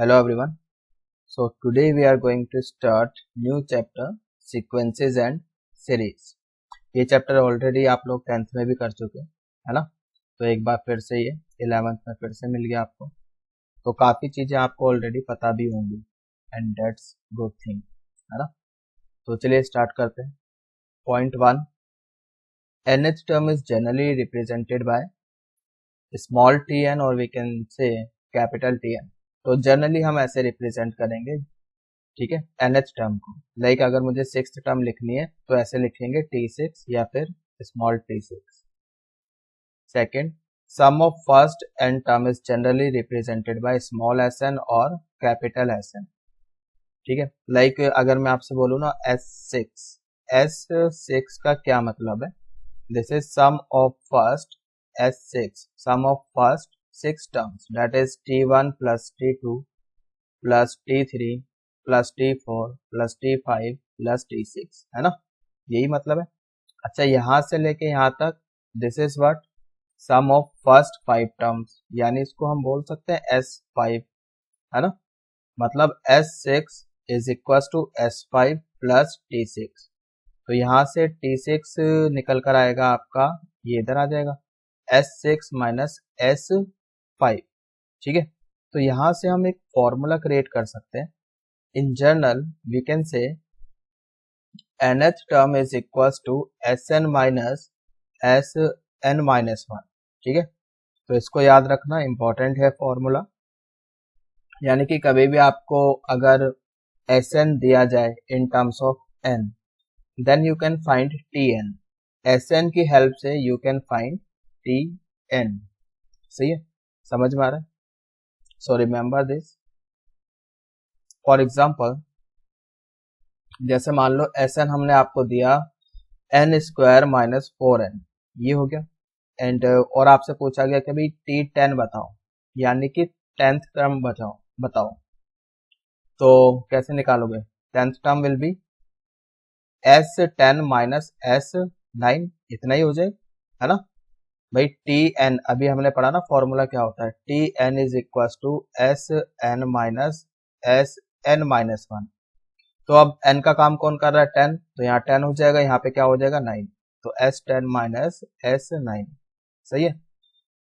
Hello everyone. So today we are going to start new chapter sequences and series. ये chapter already आप लोग 10th में भी कर चुके हैं, है ना? तो एक बार फिर से ये 11th में फिर से मिल गया आपको. तो काफी चीजें आपको ऑलरेडी पता भी होंगी एंड दैट्स गुड थिंग, है ना? तो चलिए स्टार्ट करते हैं. Point 1, nth term is generally represented by small tn और we can say capital Tn. तो जनरली हम ऐसे रिप्रेजेंट करेंगे, ठीक है, nth टर्म को. लाइक अगर मुझे 6th टर्म लिखनी है तो ऐसे लिखेंगे t6 या फिर small t6. Second, sum of first n term is generally represented by small sn और कैपिटल sn. ठीक है, लाइक अगर मैं आपसे बोलूँ ना S6 का क्या मतलब है? This is sum of first S6, sum of first 6 terms, that is t1 plus t2 plus t3 plus t4 plus t5 plus t6, है ना? यही मतलब है. अच्छा, यहां से लेके यहां तक this is what sum of first 5 terms, यानी इसको हम बोल सकते हैं S5, है ना? मतलब S6 is equal to S5 plus t6. तो यहां से t6 निकल कर आएगा आपका, ये इधर आ जाएगा S6 माइनस S5. ठीक है, तो यहां से हम एक फॉर्मूला क्रिएट कर सकते हैं. In general we can say nth term is equal to Sn minus Sn minus 1. ठीक है, तो इसको याद रखना, इंपॉर्टेंट है फॉर्मूला. यानी कि कभी भी आपको अगर Sn दिया जाए in terms of n, then you can find Tn. Sn की हेल्प से यू कैन फाइंड Tn. सही है, समझ में आ रहा है? So remember this. For example, जैसे मान लो Sn हमने आपको दिया n स्क्वायर माइनस 4n, ये हो गया. एंड और आपसे पूछा गया कि भाई T10 बताओ, यानी कि 10th टर्म बताओ. तो कैसे निकालोगे? 10th term will B S10 minus S9, इतना ही हो जाए, है ना भाई? Tn अभी हमने पढ़ा ना फॉर्मूला क्या होता है. Tn is equal to Sn minus Sn minus 1. तो अब n का काम कौन कर रहा है? 10. तो यहाँ 10 हो जाएगा, यहाँ पे क्या हो जाएगा? 9. तो S10 माइनस S9. सही है,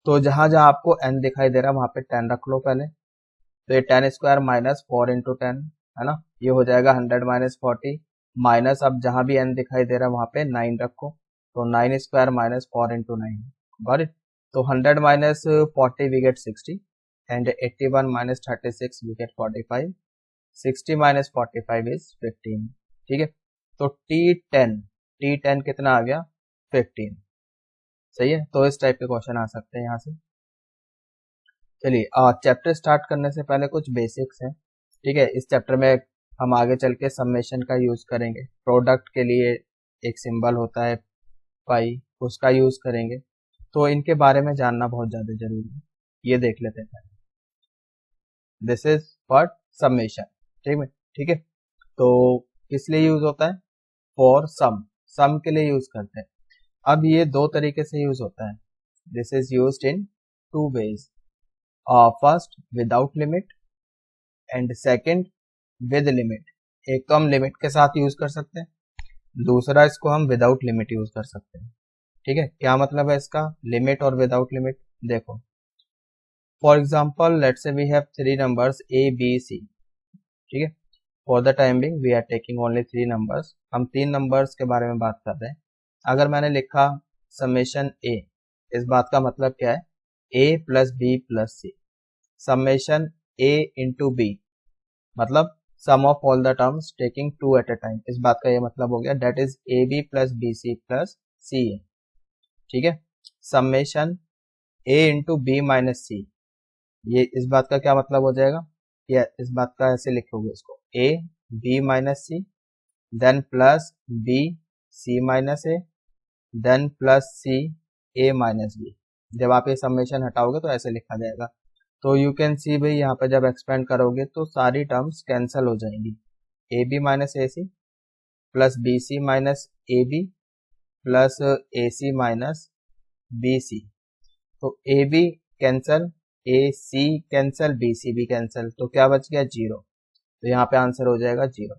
तो जहां जहां आपको n दिखाई दे रहा है वहां पे 10 रख लो पहले. तो ये 10 स्क्वायर माइनस 4 इंटू 10, है ना? ये हो जाएगा 100 माइनस 40 माइनस, अब जहां भी n दिखाई दे रहा है वहां पे 9 रखो. तो 9 square minus 4 into 9. Got it? तो 100 minus 40 we get 60 and 81 minus 36 we get 45. 60 minus 45 is 15. ठीक है, तो T10 कितना आ गया? 15. सही है, तो इस टाइप के क्वेश्चन आ सकते हैं यहाँ से. चलिए, चैप्टर स्टार्ट करने से पहले कुछ बेसिक्स हैं. ठीक है, इस चैप्टर में हम आगे चल के समेशन का यूज करेंगे. प्रोडक्ट के लिए एक सिंबल होता है पाई, उसका यूज करेंगे. तो इनके बारे में जानना बहुत ज्यादा जरूरी है. ये देख लेते हैं. This is for summation. ठीक है, तो किस लिए यूज होता है? फॉर सम के लिए यूज करते हैं. अब ये दो तरीके से यूज होता है. This is used in 2 ways. First without limit and second with limit. एक तो हम लिमिट के साथ यूज कर सकते हैं, दूसरा इसको हम विदाउट लिमिट यूज कर सकते हैं. ठीक है, क्या मतलब है इसका, लिमिट और विदाउट लिमिट? देखो, for example let's say we have 3 numbers A B C. ठीक है, for the time being we are taking only 3 numbers. हम 3 नंबर्स के बारे में बात कर रहे हैं. अगर मैंने लिखा समेशन A, इस बात का मतलब क्या है? A plus B plus C. Summation A into B मतलब sum of all the terms taking 2 at a time. इस बात का ये मतलब हो गया, that is AB plus BC plus CA. ठीक है, summation A into B minus C, ये इस बात का क्या मतलब हो जाएगा? या इस बात का ऐसे लिखोगे इसको, A B minus C then plus B C minus A then plus C A minus B. जब आप ये समेशन हटाओगे तो ऐसे लिखा जाएगा. तो यू कैन सी भाई, यहाँ पे जब एक्सपेंड करोगे तो सारी टर्म्स कैंसिल हो जाएंगी. AB minus AC plus BC minus AB plus AC minus BC. तो AB कैंसल, ए सी कैंसिल, बी सी भी कैंसिल, तो क्या बच गया 0। तो यहाँ पे आंसर हो जाएगा 0।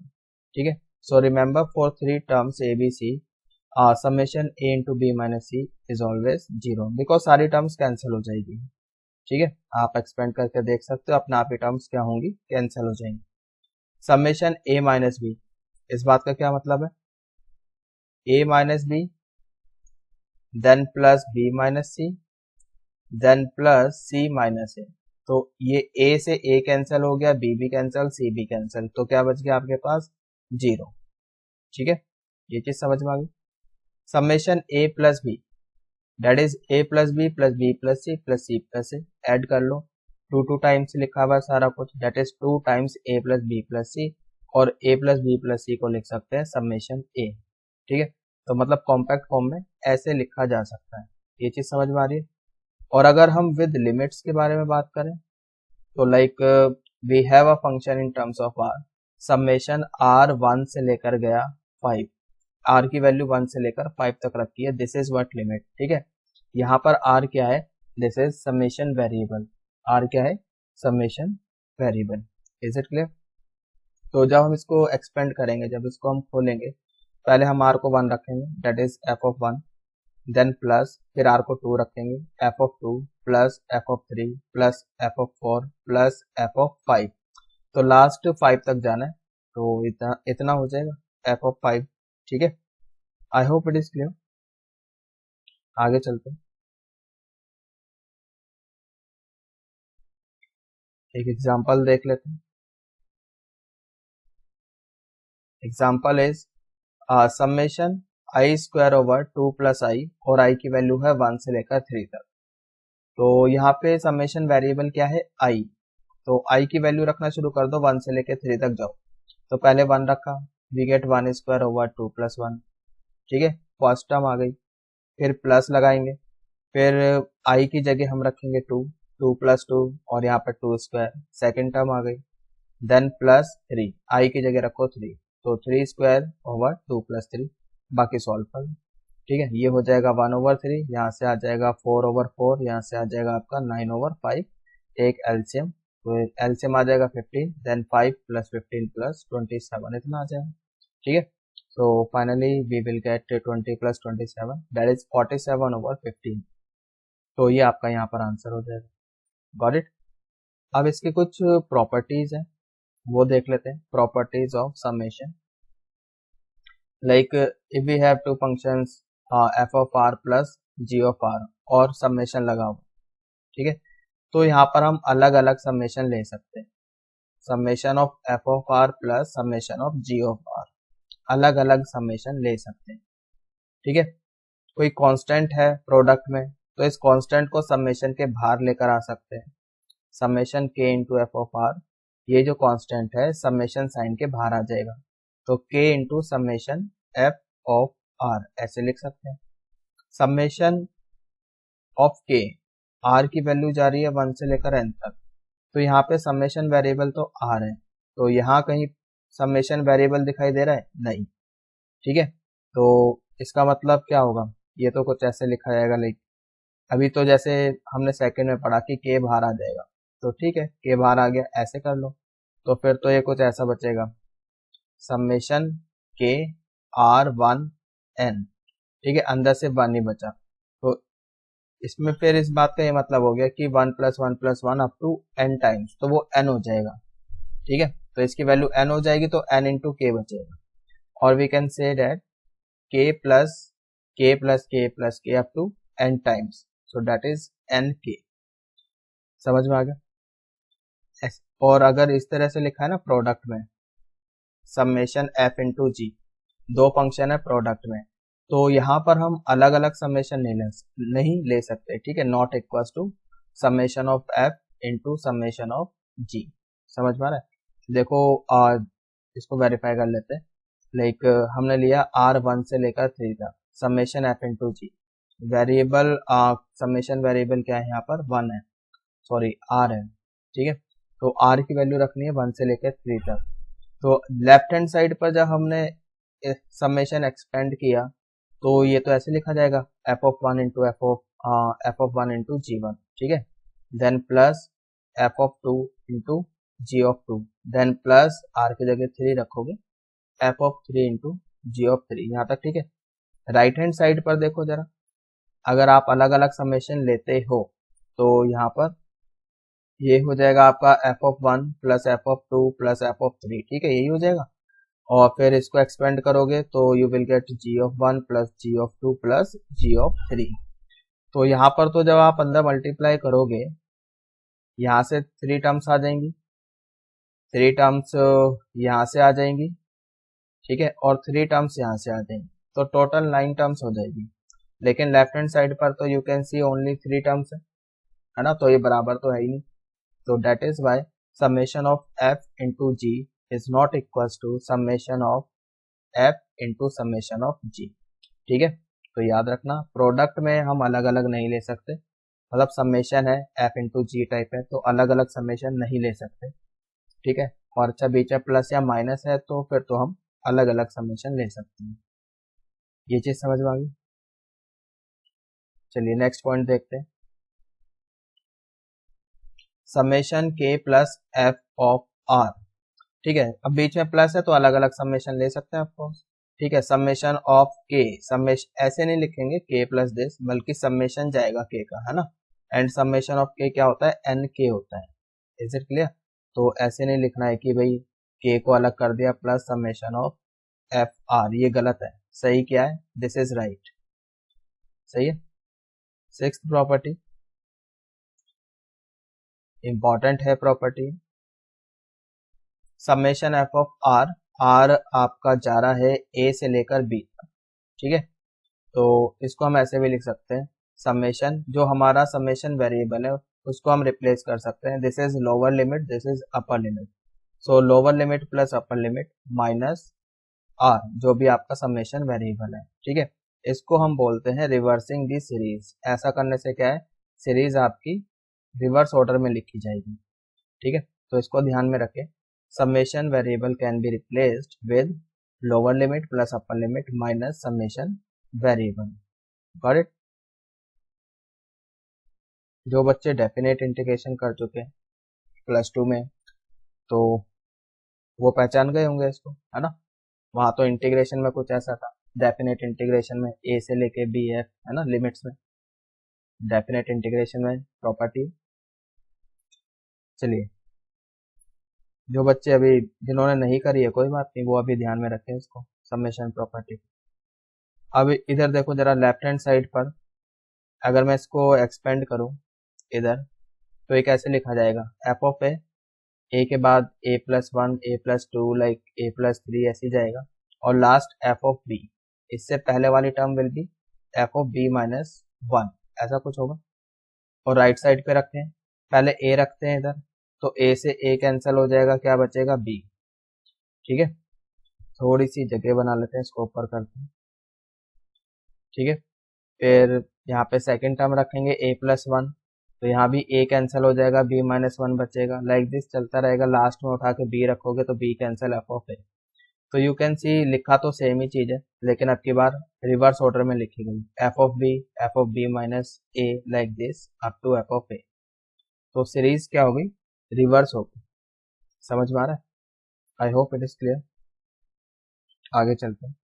ठीक है, so remember for 3 terms A B C summation A into B minus C is always 0 because सारी टर्म्स कैंसिल हो जाएगी। ठीक है, आप एक्सपेंड करके देख सकते हो, अपने आप ही टर्म्स क्या होंगी, कैंसिल हो जाएंगी। समेशन ए माइनस बी, इस बात का क्या मतलब है, A minus B then plus B minus C then plus C minus A. तो ये ए से ए कैंसिल हो गया, बी भी कैंसिल, सी भी कैंसिल, तो क्या बच गया आपके पास 0। ठीक है, ये चीज समझ में आ गई। Summation A plus B that is A plus B plus C plus A, add कर लो, 2 टाइम्स लिखा हुआ है सारा कुछ, that is 2 times A plus B plus C, और ए प्लस सी को लिख सकते हैं समेशन ए। ठीक है, तो मतलब कॉम्पैक्ट फॉर्म में ऐसे लिखा जा सकता है, ये चीज समझ में आ रही है। और अगर हम विद लिमिट्स के बारे में बात करें तो like we have a function in terms of R, summation R 1 से लेकर गया 5, आर की वैल्यू 1 से लेकर 5 तक रखी है, दिस इज व्हाट लिमिट। ठीक है, यहाँ पर आर क्या है, this is summation variable, R क्या है, summation variable. Is it clear. तो जब हम इसको एक्सपेंड करेंगे, जब इसको हम खोलेंगे, पहले हम आर को 1 रखेंगे, that is f of 1, then plus, फिर आर को 2 रखेंगे, f of 2 plus f of 3 plus f of 4 plus f of 5, तो लास्ट 5 तक जाना है, तो इतना इतना हो जाएगा एफ ऑफ 5। ठीक है, I hope it is clear. आगे चलते हैं, एक एग्जांपल देख लेते हैं। Example is summation I square over 2 plus I, और आई की वैल्यू है 1 से लेकर 3 तक। तो यहाँ पे समेशन वेरिएबल क्या है, आई, तो आई की वैल्यू रखना शुरू कर दो, 1 से लेकर 3 तक जाओ। तो पहले 1 रखा, we get 1 square over 2 plus 1। ठीक है, फर्स्ट टर्म आ गई, फिर प्लस लगाएंगे, फिर आई की जगह हम रखेंगे 2, 2 प्लस 2, और यहाँ पर 2 स्क्वायर, सेकेंड टर्म आ गई, देन प्लस 3, आई की जगह रखो 3, तो 3 स्क्वायर ओवर 2 प्लस 3, बाकी सॉल्व कर लो। ठीक है, ये हो जाएगा 1 ओवर 3, यहाँ से आ जाएगा 4 ओवर 4, यहाँ से आ जाएगा आपका 9 ओवर 5, एक एलसीएम, तो एलसीएम आ जाएगा 15, देन 5 प्लस 15 प्लस 27, इतना आ जाएगा। ठीक है, so finally we will get 20 plus 27, that is 47 over 15, तो ये आपका यहाँ पर आंसर हो जाएगा। Got it. अब इसके कुछ प्रॉपर्टीज हैं, वो देख लेते हैं, properties of summation. Like if we have two functions f of r plus g of r और समेशन लगा हुआ, ठीक है, तो यहाँ पर हम अलग अलग समेशन ले सकते हैं, summation of f of r plus summation of g of r, अलग अलग समेशन ले सकते हैं। ठीक है, कोई कांस्टेंट है प्रोडक्ट में, तो इस कांस्टेंट को समेशन के बाहर लेकर आ सकते हैं, समेशन के इंटू एफ ऑफ आर, ये जो कांस्टेंट है समेशन साइन के बाहर आ जाएगा, तो k into summation f of r ऐसे लिख सकते हैं। समेशन ऑफ के, आर की वैल्यू जा रही है 1 से लेकर एन तक, तो यहाँ पे समेशन वेरिएबल तो आर है, तो यहाँ कहीं समेशन वेरिएबल दिखाई दे रहा है, नहीं। ठीक है, तो इसका मतलब क्या होगा, ये तो कुछ ऐसे लिखा जाएगा, लाइक अभी तो जैसे हमने सेकंड में पढ़ा कि के बाहर आ जाएगा, तो ठीक है के बाहर आ गया, ऐसे कर लो, तो फिर तो ये कुछ ऐसा बचेगा, समेशन के आर 1 एन, ठीक है, अंदर से 1 ही बचा, तो इसमें फिर इस बात का ये मतलब हो गया कि 1 plus 1 plus 1 up to n times, तो वो एन हो जाएगा। ठीक है, तो इसकी वैल्यू एन हो जाएगी, तो एन इंटू के बचेगा, और we can say that k plus k plus k plus k up to n times, so that is n k। समझ में आ गया। और अगर इस तरह से लिखा है ना प्रोडक्ट में, समेशन f इंटू जी, दो फंक्शन है प्रोडक्ट में, तो यहाँ पर हम अलग अलग समेशन नहीं ले सकते। ठीक है, not equals to summation of f into summation of g। समझ में आ रहा है। देखो इसको वेरीफाई कर लेते हैं, लाइक हमने लिया r 1 से लेकर 3 तक, समेशन f इंटू जी, वेरिएबल समेशन वेरिएबल क्या है यहाँ पर 1 है, सॉरी r है। ठीक है, तो r की वैल्यू रखनी है 1 से लेकर 3 तक, तो लेफ्ट हैंड साइड पर जब हमने समेशन एक्सपेंड किया, तो ये तो ऐसे लिखा जाएगा f of 1 into f of 1 into जी1। ठीक है, then plus f of two into g of two, then plus r की जगह 3 रखोगे, f of 3 into g of 3। यहाँ तक ठीक है। राइट हैंड साइड पर देखो जरा, अगर आप अलग अलग समेशन लेते हो तो यहाँ पर ये हो जाएगा आपका F of 1 plus f of 2 plus f of 3, ठीक है, यही हो जाएगा। और फिर इसको एक्सपेंड करोगे तो you will get g of 1 plus g of 2 plus g of 3। तो यहाँ पर तो जब आप अंदर मल्टीप्लाई करोगे, यहाँ से 3 टर्म्स आ जाएंगी, 3 टर्म्स यहाँ से आ जाएंगी, ठीक है, और 3 टर्म्स यहाँ से आ जाएंगी, तो टोटल 9 टर्म्स हो जाएगी। लेकिन लेफ्ट हैंड साइड पर तो you can C only 3 terms है ना, तो ये बराबर तो है ही नहीं। तो that is why summation of f into g is not equals to summation of f into summation of g, ठीक है। तो याद रखना प्रोडक्ट में हम अलग अलग नहीं ले सकते, मतलब समेशन है f इंटू जी टाइप है तो अलग अलग समेशन नहीं ले सकते, ठीक है। और अच्छा बीच में प्लस या माइनस है तो फिर तो हम अलग अलग समेशन ले सकते हैं। ये चीज समझ में आ गई। चलिए नेक्स्ट पॉइंट देखते हैं, समेशन के प्लस एफ ऑफ आर, ठीक है। अब बीच में प्लस है तो अलग अलग समेशन ले सकते हैं आपको, ठीक है। समेशन ऑफ के, समेशन ऐसे नहीं लिखेंगे के प्लस दिस, बल्कि समेशन जाएगा के का, है ना। एंड समेशन ऑफ के क्या होता है, एन के होता है। Is it clear? तो ऐसे नहीं लिखना है कि भाई के को अलग कर दिया plus summation of F R, ये गलत है। सही क्या है, दिस इज राइट, सही है। सिक्स्थ प्रॉपर्टी इंपॉर्टेंट है property, summation f of r, r आपका जा रहा है ए से लेकर बी तक, ठीक है। तो इसको हम ऐसे भी लिख सकते हैं, समेशन जो हमारा समेशन वेरिएबल है उसको हम रिप्लेस कर सकते हैं, this is lower limit, this is upper limit. So lower limit plus upper limit minus r, जो भी आपका समेशन वेरिएबल है, ठीक है। इसको हम बोलते हैं रिवर्सिंग दी सीरीज। ऐसा करने से क्या है, सीरीज आपकी रिवर्स ऑर्डर में लिखी जाएगी, ठीक है। तो इसको ध्यान में रखें, summation variable can be replaced with lower limit plus upper limit minus summation variable, got it? जो बच्चे डेफिनेट इंटीग्रेशन कर चुके हैं +2 में तो वो पहचान गए होंगे इसको, है ना। वहां तो इंटीग्रेशन में कुछ ऐसा था, डेफिनेट इंटीग्रेशन में ए से लेके बी एफ, है ना, लिमिट्स में। डेफिनेट इंटीग्रेशन में प्रॉपर्टी, चलिए जो बच्चे अभी जिन्होंने नहीं करी है कोई बात नहीं, वो अभी ध्यान में रखें इसको, समेशन प्रॉपर्टी। अब इधर देखो जरा, लेफ्ट हैंड साइड पर अगर मैं इसको एक्सपेंड करूं इधर, तो ये कैसे लिखा जाएगा, एफ ऑफ ए के बाद A plus 1 A plus 2 like A plus 3 ऐसे जाएगा, और लास्ट एफ ऑफ बी, इससे पहले वाली term will be f of B minus 1, ऐसा कुछ होगा। और राइट साइड पे रखते हैं, पहले ए रखते हैं इधर, तो ए से ए कैंसिल हो जाएगा, क्या बचेगा बी, ठीक है। थोड़ी सी जगह बना लेते हैं, इसको ऊपर करते हैं, ठीक है। फिर यहाँ पे सेकंड टर्म रखेंगे ए प्लस 1, तो यहाँ भी ए कैंसिल हो जाएगा, बी माइनस 1 बचेगा, लाइक दिस चलता रहेगा। लास्ट में उठा के बी रखोगे तो B cancel F of A. तो यू कैन सी लिखा तो सेम ही चीज है, लेकिन अब की बार रिवर्स ऑर्डर में लिखी गई, F of B minus A like this up to F of A. तो सीरीज क्या होगी, रिवर्स होगी। समझ में आ रहा है? I hope it is clear. आगे चलते हैं।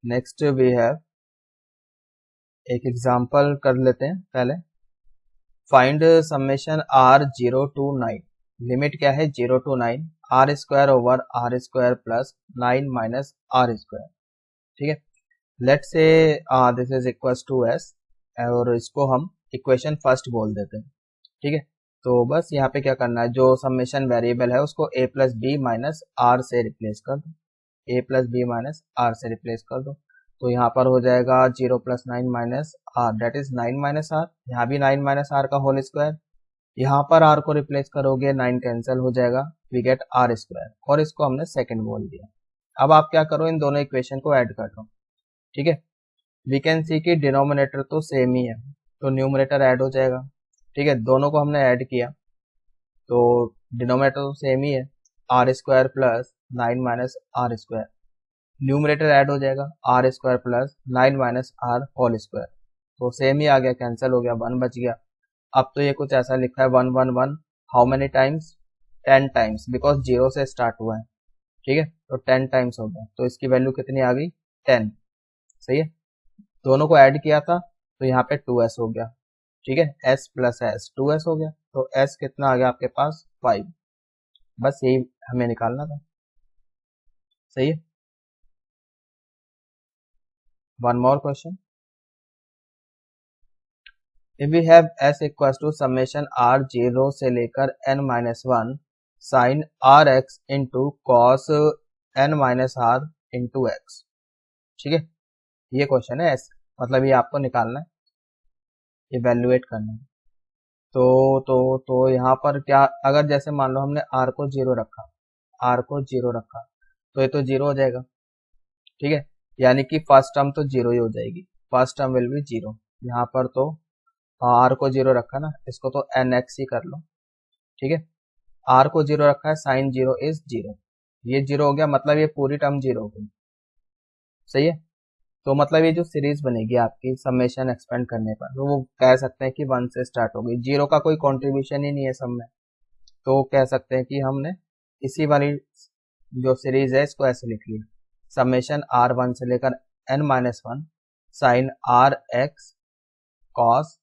नेक्स्ट वी हैव, एक एग्जांपल कर लेते हैं पहले। Find summation r 0 to 9, limit क्या है 0 to 9, r square over r square plus 9 minus r square, ठीक है। Let say this is equals to s, और इसको हम इक्वेशन फर्स्ट बोल देते हैं, ठीक है। तो बस यहाँ पे क्या करना है, जो समेशन वेरिएबल है उसको a plus B minus r से रिप्लेस कर दो, a plus B minus r से रिप्लेस कर दो। तो यहाँ पर हो जाएगा 0 plus 9 minus r, that is 9 minus r, यहाँ भी 9 माइनस आर का होल स्क्वायर, यहाँ पर आर को रिप्लेस करोगे 9 कैंसिल हो जाएगा, वी गेट आर स्क्वायर, और इसको हमने सेकंड बोल दिया। अब आप क्या करो, इन दोनों इक्वेशन को ऐड कर दो, ठीक है। वी कैन सी कि डिनोमिनेटर तो सेम ही है, तो न्यूमरेटर ऐड हो जाएगा, ठीक है। दोनों को हमने ऐड किया तो डिनोमिनेटर तो सेम ही है, r square plus 9 minus r square, numerator add हो जाएगा r square plus 9 minus r whole square, तो सेम ही आ गया, कैंसिल हो गया, 1 बच गया। अब तो ये कुछ ऐसा लिखा है 111 how many times, 10 times, because 0 से स्टार्ट हुआ है, ठीक है, तो 10 टाइम्स हो गया, तो इसकी वैल्यू कितनी आ गई 10, सही है। दोनों को ऐड किया था तो यहाँ पे 2s हो गया, ठीक है, s प्लस s 2s हो गया, तो s कितना आ गया आपके पास 5, बस यही हमें निकालना था, सही है। One more question, if we have s equal to summation r 0 से लेकर n minus 1 sine r x into cos n minus r into x, ठीक है, ये क्वेश्चन है, s मतलब ये आपको निकालना है, इवेल्युएट करना है। तो यहाँ पर क्या, अगर जैसे मान लो हमने r को 0 रखा, r को 0 रखा, तो ये तो 0 हो जाएगा, ठीक है, यानी कि फर्स्ट टर्म तो 0 ही हो जाएगी, फर्स्ट टर्म विल बी 0। यहाँ पर तो r को 0 रखा ना, इसको तो nx ही कर लो, ठीक है, r को 0 रखा है, साइन 0 इज 0, ये 0 हो गया, मतलब ये पूरी टर्म 0 हो गई, सही है। तो मतलब ये जो सीरीज बनेगी आपकी समेशन एक्सपेंड करने पर, तो वो कह सकते हैं कि 1 से स्टार्ट होगी, 0 का कोई कंट्रीब्यूशन ही नहीं है सब में, तो कह सकते हैं कि हमने इसी वाली जो सीरीज है इसको ऐसे लिख लिया, समेशन r1 से लेकर n minus 1 sine r x cos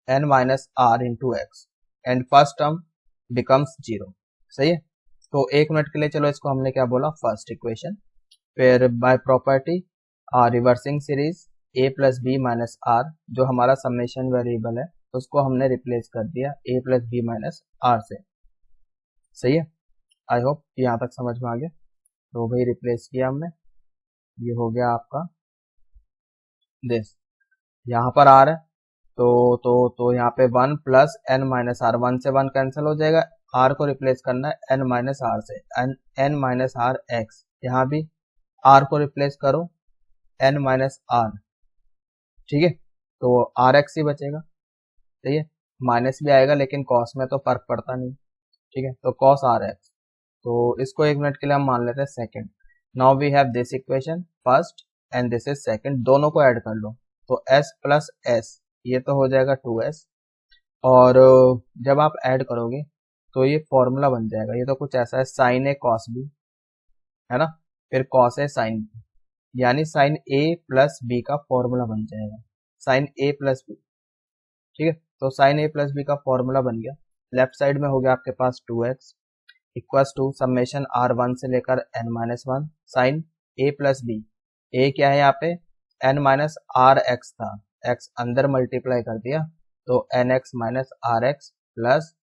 n minus r into x and first term becomes 0, सही है। तो 1 मिनट के लिए चलो इसको हमने क्या बोला, फर्स्ट इक्वेशन, फिर by property reversing series a plus B minus r, जो हमारा समेशन वेरिएबल है उसको हमने रिप्लेस कर दिया a plus B minus r से, सही है। आई होप यहाँ तक समझ में आ गया, तो भाई रिप्लेस किया हमने, ये हो गया आपका दिस, यहाँ पर आर है, तो यहाँ पे 1 प्लस एन माइनस आर, 1 से 1 कैंसिल हो जाएगा, आर को रिप्लेस करना है एन माइनस आर से, एन माइनस आर एक्स, यहाँ भी आर को रिप्लेस करो एन माइनस आर, ठीक है, तो आर एक्स ही बचेगा, सही है, माइनस भी आएगा लेकिन कॉस में तो फर्क पड़ता नहीं, ठीक है, तो कॉस आर एक्स, तो इसको 1 मिनट के लिए हम मान लेते हैं second. Now we have this equation first and this is second, दोनों को ऐड कर लो, तो s प्लस s, ये तो हो जाएगा 2s, और जब आप ऐड करोगे तो ये फॉर्मूला बन जाएगा, ये तो कुछ ऐसा है, साइन ए कॉस बी, है ना, फिर कॉस ए साइन बी, यानी साइन ए प्लस बी का फॉर्मूला बन जाएगा, साइन ए प्लस बी, ठीक है, तो साइन ए प्लस बी का फॉर्मूला बन गया, लेफ्ट साइड में हो गया आपके पास 2x equals to summation r1 से लेकर n minus 1 sine a plus b, a क्या है यहाँ पे n माइनस आर एक्स था, x अंदर मल्टीप्लाई कर दिया, तो nx minus r x plus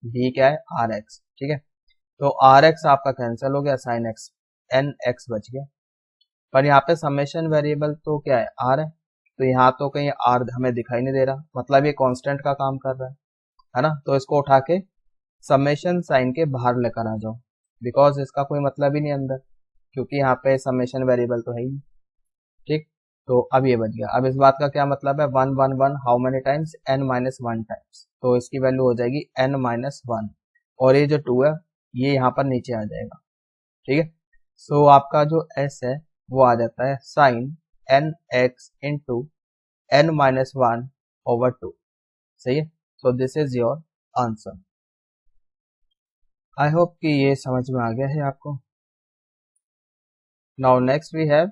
b क्या है आर एक्स, ठीक है, तो आर एक्स आपका कैंसिल हो गया, साइन एक्स एन एक्स बच गया, पर यहाँ पे समेशन वेरिएबल तो क्या है आर है, तो यहाँ तो कहीं आर हमें दिखाई नहीं दे रहा, मतलब ये कांस्टेंट का काम कर रहा है ना, तो इसको उठा के समेशन साइन के बाहर लेकर आ जाओ, बिकॉज इसका कोई मतलब ही नहीं अंदर, क्योंकि यहाँ पे समेशन वेरिएबल तो है ही, ठीक, तो अब ये बच गया। अब इस बात का क्या मतलब है, 111 how many times, n minus 1 times, तो इसकी वैल्यू हो जाएगी n माइनस 1, और ये जो 2 है ये यहाँ पर नीचे आ जाएगा, ठीक है, सो आपका जो s है वो आ जाता है sine n x into n minus 1 over 2, सही है, so this is your answer. I hope कि ये समझ में आ गया है आपको। नाउ नेक्स्ट वी हैव,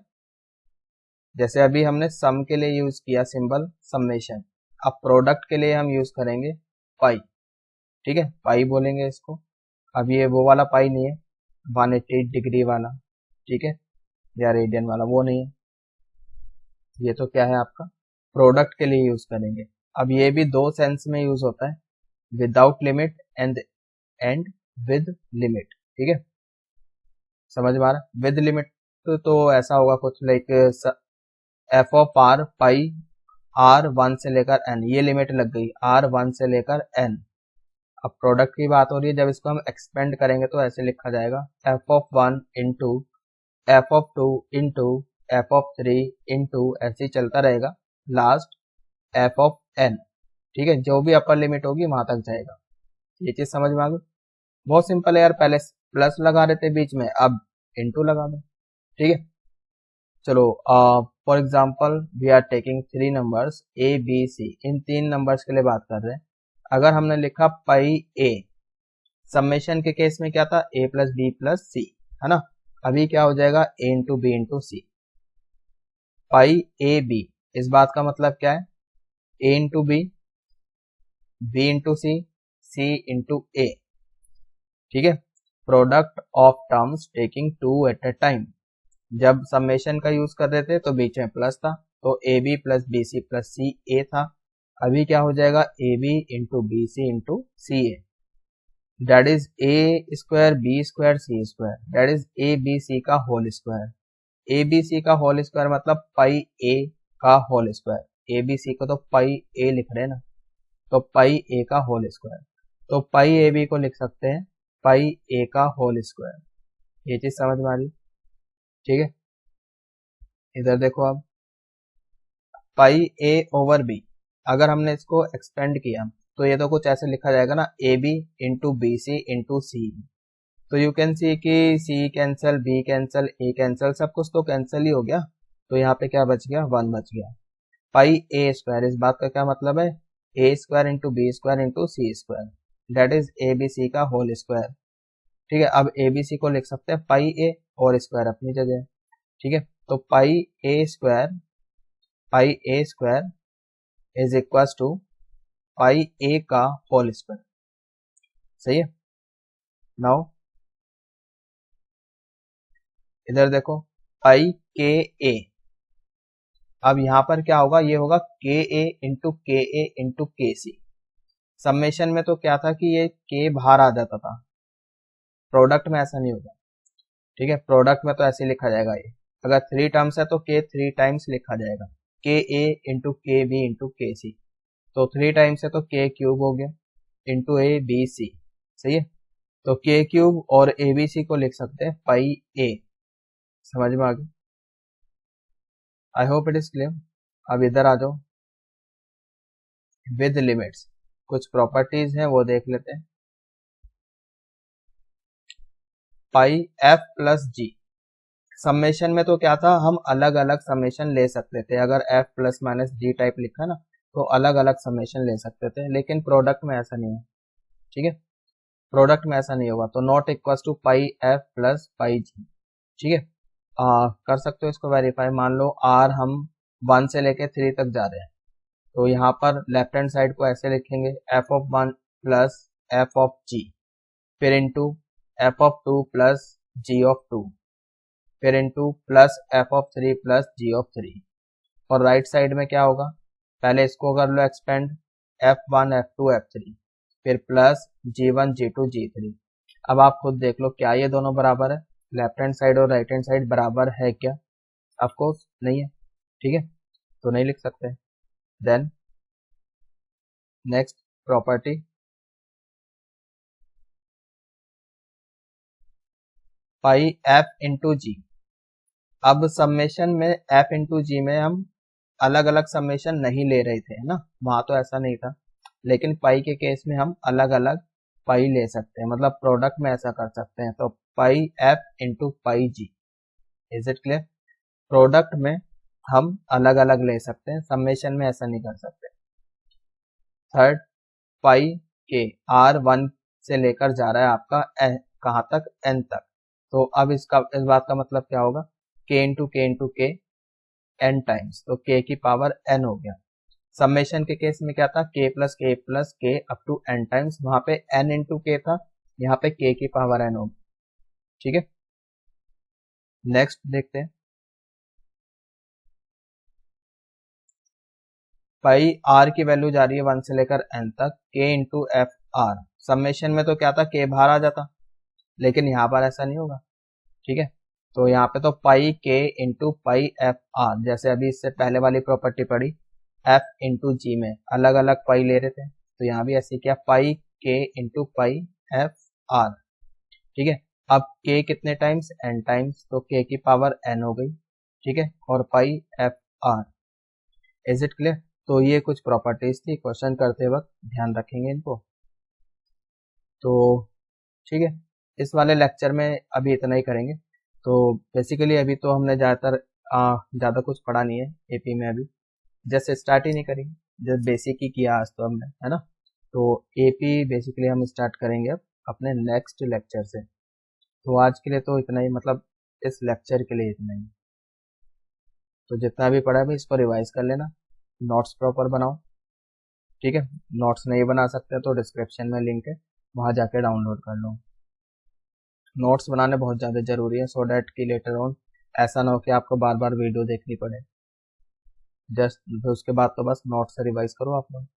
जैसे अभी हमने सम के लिए यूज किया सिंबल समेशन, अब प्रोडक्ट के लिए हम यूज करेंगे पाई, ठीक है, पाई बोलेंगे इसको, अब ये वो वाला पाई नहीं है 180 डिग्री वाला, ठीक है, या रेडियन वाला, वो नहीं है, ये तो क्या है आपका प्रोडक्ट के लिए यूज करेंगे। अब ये भी दो सेंस में यूज होता है, without limit and with limit, ठीक है, समझ में आ रहा, विद लिमिट तो ऐसा होगा कुछ like f of r pi r 1 से लेकर एन, ये लिमिट लग गई आर 1 से लेकर एन। अब प्रोडक्ट की बात हो रही है, जब इसको हम एक्सपेंड करेंगे तो ऐसे लिखा जाएगा F of 1 into f of 2 into f of 3 into, ऐसे ही चलता रहेगा, लास्ट एफ ऑफ एन, ठीक है, जो भी अपर लिमिट होगी वहां तक जाएगा। ये चीज समझ में आ गई, बहुत सिंपल है यार, पहले प्लस लगा रहे थे बीच में, अब इंटू लगा दो, ठीक है। चलो for example we are taking 3 numbers A B C, इन 3 नंबर्स के लिए बात कर रहे हैं। अगर हमने लिखा पाई ए, समेशन के केस में क्या था, a plus B plus c, है ना। अभी क्या हो जाएगा, a into b into c. Pi a b, इस बात का मतलब क्या है, a into b, b into c, c into a. ठीक है। Product of terms taking 2 at a time. जब समेशन का यूज कर रहे थे तो बीच में प्लस था, तो a b plus b c plus c a था। अभी क्या हो जाएगा, a b into b c into c a, that is a square b square c square, that is a B c का whole square. A B c का whole square मतलब pi a का whole square, a B c को तो पाई ए लिख रहे हैं ना, तो पाई ए का होल स्क्वायर। तो पाई ए बी को लिख सकते हैं पाई ए का होल स्क्वायर। ये चीज समझ में आ रही, ठीक है। इधर देखो अब, पाई ए ओवर बी, अगर हमने इसको एक्सपेंड किया तो ये तो कुछ ऐसे लिखा जाएगा ना, a b into b c into c. तो यू कैन सी कि c cancel, b cancel, a cancel, सब कुछ तो कैंसिल ही हो गया। तो यहाँ पे क्या बच गया, 1 बच गया। पाई ए स्क्वायर, इस बात का क्या मतलब है, a square into b square into c square, that is a B c का होल स्क्वायर। ठीक है। अब ए बी सी को लिख सकते हैं पाई ए और स्क्वायर अपनी जगह। ठीक है। तो पाई ए square is equal to pi a का होल स्क्वायर। सही है। नाउ इधर देखो, पाई के ए, अब यहां पर क्या होगा, ये होगा के ए इंटू के सी। समेशन में तो क्या था कि ये के बाहर आ जाता था, प्रोडक्ट में ऐसा नहीं होगा। ठीक है। प्रोडक्ट में तो ऐसे लिखा जाएगा, ये अगर 3 टर्म्स है तो के 3 टाइम्स लिखा जाएगा, के ए इंटू के बी इंटू के सी। तो 3 टाइम्स है तो के क्यूब हो गया इंटू ए बी सी। सही है। तो के क्यूब और ए बी सी को लिख सकते हैं पाई ए। समझ में आ गया, आई होप इट इज क्लियर। अब इधर आ जाओ, विद लिमिट्स कुछ प्रॉपर्टीज हैं वो देख लेते हैं। पाई एफ प्लस जी, समेशन में तो क्या था, हम अलग अलग समेशन ले सकते थे। अगर एफ प्लस माइनस जी टाइप लिखा ना तो अलग अलग समेशन ले सकते थे, लेकिन प्रोडक्ट में ऐसा नहीं है। ठीक है। प्रोडक्ट में ऐसा नहीं होगा, तो not equal to pi f plus pi g. ठीक है। कर सकते हो इसको वेरीफाई। मान लो आर हम 1 से लेके 3 तक जा रहे हैं, तो यहाँ पर लेफ्ट हैंड साइड को ऐसे लिखेंगे, f of 1 plus f of g, फिर into f of 2 plus g of 2, फिर into plus f of 3 plus g of 3। और राइट साइड में क्या होगा, पहले इसको कर लो एक्सपेंड, F1 F2 F3, फिर प्लस G1 G2 G3। अब आप खुद देख लो क्या ये दोनों बराबर है, लेफ्ट हैंड साइड और राइट हैंड साइड बराबर है क्या, ऑफ कोर्स नहीं है। ठीक है। तो नहीं लिख सकते। देन नेक्स्ट प्रॉपर्टी, पाई एफ इंटू जी। अब समेशन में एफ इंटू जी में हम अलग अलग समेशन नहीं ले रहे थे, है ना, वहां तो ऐसा नहीं था। लेकिन पाई के केस में हम अलग अलग पाई ले सकते हैं, मतलब प्रोडक्ट में ऐसा कर सकते हैं। तो pi f into pi g, is it clear. Product में हम अलग अलग ले सकते हैं, समेशन में ऐसा नहीं कर सकते। थर्ड, पाई के आर 1 से लेकर जा रहा है आपका कहां तक, एन तक। तो अब इस बात का मतलब क्या होगा, के इंटू के एन टाइम्स, तो के की पावर एन हो गया। समेशन के केस में क्या था, के प्लस के अप टू एन टाइम्स, वहां पे एन इंटू के था, यहाँ पे के की पावर एन होगी। ठीक है। नेक्स्ट देखते हैं, पाई आर की वैल्यू जा रही है 1 से लेकर एन तक, के इंटू एफ आर। समेशन में तो क्या था, के बाहर आ जाता, लेकिन यहाँ पर ऐसा नहीं होगा। ठीक है। तो यहाँ पे तो पाई के इंटू पाई एफ आर, जैसे अभी इससे पहले वाली प्रॉपर्टी पड़ी, एफ इंटू जी में अलग अलग पाई ले रहे थे, तो यहाँ भी ऐसे किया, पाई के इंटू पाई एफ आर। ठीक है। अब के कितने टाइम्स, एन टाइम्स, तो के की पावर एन हो गई। ठीक है। और pi f r, is it clear. तो ये कुछ प्रॉपर्टीज थी, क्वेश्चन करते वक्त ध्यान रखेंगे इनको। तो ठीक है, इस वाले लेक्चर में अभी इतना ही करेंगे। तो बेसिकली अभी तो हमने ज़्यादा कुछ पढ़ा नहीं है एपी में अभी, जैसे स्टार्ट ही नहीं करेंगे, जस्ट बेसिक ही किया आज तो हमने, है ना। तो एपी बेसिकली हम स्टार्ट करेंगे अब अपने नेक्स्ट लेक्चर से। तो आज के लिए तो इतना ही, मतलब इस लेक्चर के लिए इतना ही। तो जितना भी पढ़ा है भाई इसको रिवाइज कर लेना, नोट्स प्रॉपर बनाओ, ठीक है। नोट्स नहीं बना सकते तो डिस्क्रिप्शन में लिंक है, वहाँ जाके डाउनलोड कर लो। नोट्स बनाने बहुत ज़्यादा ज़रूरी है, सो डैट कि लेटर ऑन ऐसा ना हो कि आपको बार बार वीडियो देखनी पड़े। जस्ट उसके बाद तो बस नोट्स से रिवाइज करो आप लोग।